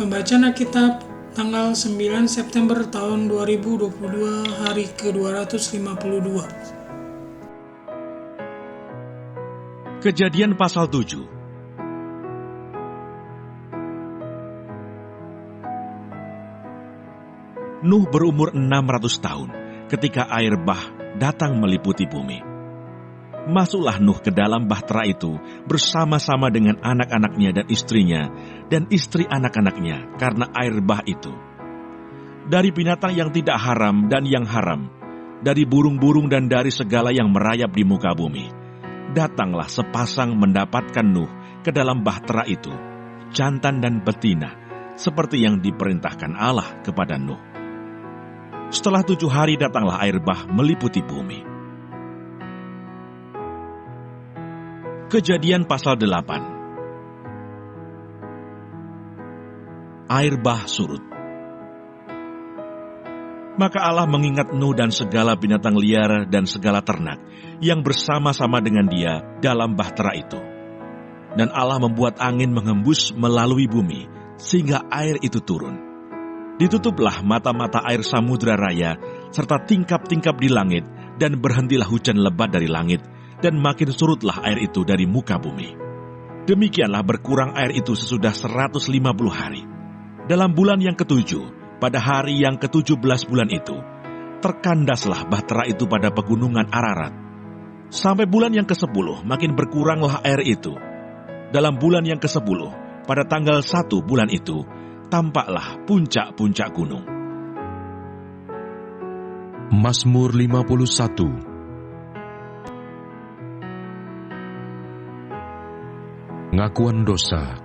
Pembacaan Alkitab tanggal 9 September tahun 2022, hari ke-252. Kejadian pasal 7. Nuh berumur 600 tahun ketika air bah datang meliputi bumi. Masuklah Nuh ke dalam bahtera itu bersama-sama dengan anak-anaknya dan istrinya, dan istri anak-anaknya karena air bah itu. Dari binatang yang tidak haram dan yang haram, dari burung-burung dan dari segala yang merayap di muka bumi, datanglah sepasang mendapatkan Nuh ke dalam bahtera itu, jantan dan betina, seperti yang diperintahkan Allah kepada Nuh. Setelah 7 hari datanglah air bah meliputi bumi. Kejadian pasal 8. Air bah surut. Maka Allah mengingat Nuh dan segala binatang liar dan segala ternak yang bersama-sama dengan dia dalam bahtera itu. Dan Allah membuat angin menghembus melalui bumi, sehingga air itu turun. Ditutuplah mata-mata air samudra raya, serta tingkap-tingkap di langit, dan berhentilah hujan lebat dari langit, dan makin surutlah air itu dari muka bumi. Demikianlah berkurang air itu sesudah 150 hari. Dalam bulan yang ke-7, pada hari yang ke-17 bulan itu, terkandaslah bahtera itu pada pegunungan Ararat. Sampai bulan yang ke-10, makin berkuranglah air itu. Dalam bulan yang ke-10, pada tanggal 1 bulan itu, tampaklah puncak-puncak gunung. Mazmur 51. Pengakuan dosa.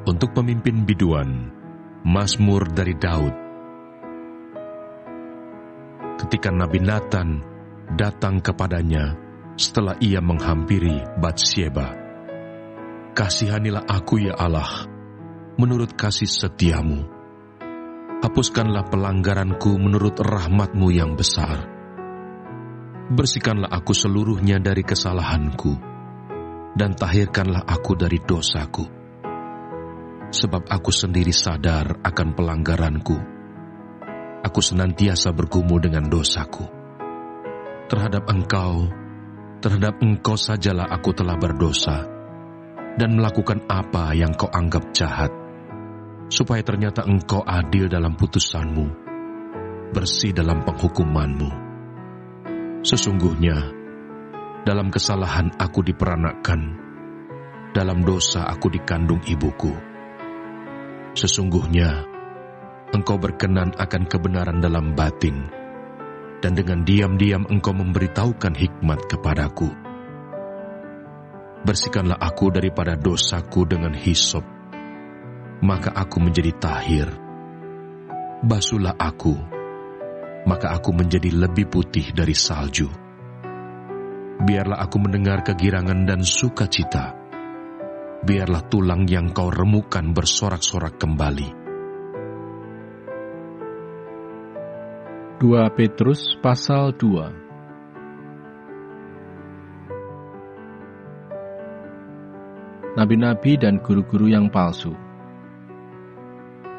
Untuk pemimpin biduan, Mazmur dari Daud. Ketika Nabi Nathan datang kepadanya setelah ia menghampiri Batsyeba, "Kasihanilah aku ya Allah, menurut kasih setiamu. Hapuskanlah pelanggaranku menurut rahmat-Mu yang besar. Bersihkanlah aku seluruhnya dari kesalahanku, dan tahirkanlah aku dari dosaku. Sebab aku sendiri sadar akan pelanggaranku. Aku senantiasa bergumul dengan dosaku. Terhadap Engkau sajalah aku telah berdosa, dan melakukan apa yang Kau anggap jahat, supaya ternyata Engkau adil dalam putusan-Mu, bersih dalam penghukuman-Mu. Sesungguhnya, dalam kesalahan aku diperanakkan, dalam dosa aku dikandung ibuku. Sesungguhnya, Engkau berkenan akan kebenaran dalam batin, dan dengan diam-diam Engkau memberitahukan hikmat kepadaku. Bersihkanlah aku daripada dosaku dengan hisop, maka aku menjadi tahir. Basuhlah aku, maka aku menjadi lebih putih dari salju. Biarlah aku mendengar kegirangan dan sukacita. Biarlah tulang yang Kau remukan bersorak-sorak kembali. 2 Petrus pasal 2. Nabi-nabi dan guru-guru yang palsu.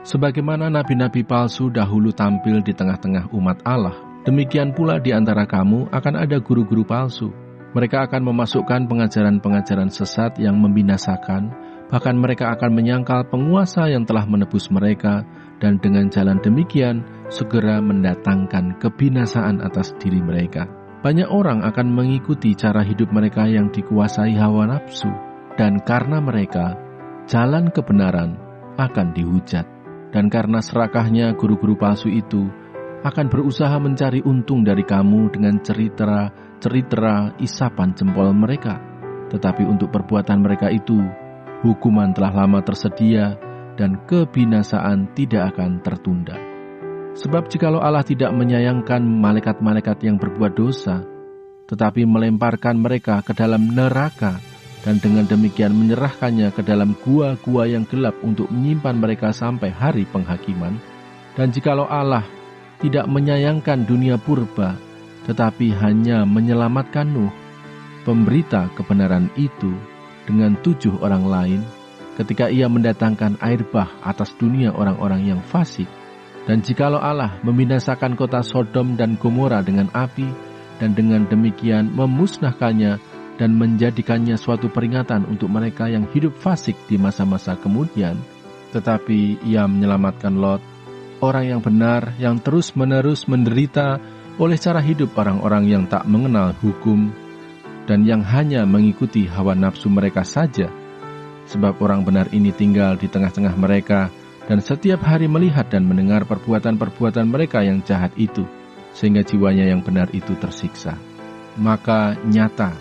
Sebagaimana nabi-nabi palsu dahulu tampil di tengah-tengah umat Allah, demikian pula di antara kamu akan ada guru-guru palsu. Mereka akan memasukkan pengajaran-pengajaran sesat yang membinasakan, bahkan mereka akan menyangkal penguasa yang telah menebus mereka, dan dengan jalan demikian segera mendatangkan kebinasaan atas diri mereka. Banyak orang akan mengikuti cara hidup mereka yang dikuasai hawa nafsu, dan karena mereka, jalan kebenaran akan dihujat. Dan karena serakahnya guru-guru palsu itu akan berusaha mencari untung dari kamu dengan cerita isapan jempol mereka. Tetapi untuk perbuatan mereka itu, hukuman telah lama tersedia dan kebinasaan tidak akan tertunda. Sebab jikalau Allah tidak menyayangkan malaikat-malaikat yang berbuat dosa, tetapi melemparkan mereka ke dalam neraka, dan dengan demikian menyerahkannya ke dalam gua-gua yang gelap untuk menyimpan mereka sampai hari penghakiman, dan jikalau Allah tidak menyayangkan dunia purba, tetapi hanya menyelamatkan Nuh, pemberita kebenaran itu, dengan 7 orang lain, ketika Ia mendatangkan air bah atas dunia orang-orang yang fasik. Dan jikalau Allah membinasakan kota Sodom dan Gomora dengan api, dan dengan demikian memusnahkannya dan menjadikannya suatu peringatan untuk mereka yang hidup fasik di masa-masa kemudian, tetapi Ia menyelamatkan Lot, orang yang benar yang terus-menerus menderita oleh cara hidup orang-orang yang tak mengenal hukum dan yang hanya mengikuti hawa nafsu mereka saja. Sebab orang benar ini tinggal di tengah-tengah mereka dan setiap hari melihat dan mendengar perbuatan-perbuatan mereka yang jahat itu, sehingga jiwanya yang benar itu tersiksa. Maka nyata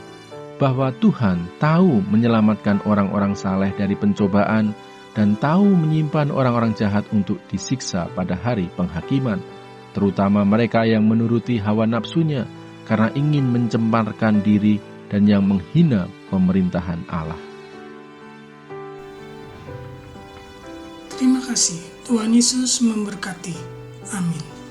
bahwa Tuhan tahu menyelamatkan orang-orang saleh dari pencobaan dan tahu menyimpan orang-orang jahat untuk disiksa pada hari penghakiman, terutama mereka yang menuruti hawa nafsunya karena ingin mencemparkan diri dan yang menghina pemerintahan Allah. Terima kasih. Tuhan Yesus memberkati. Amin.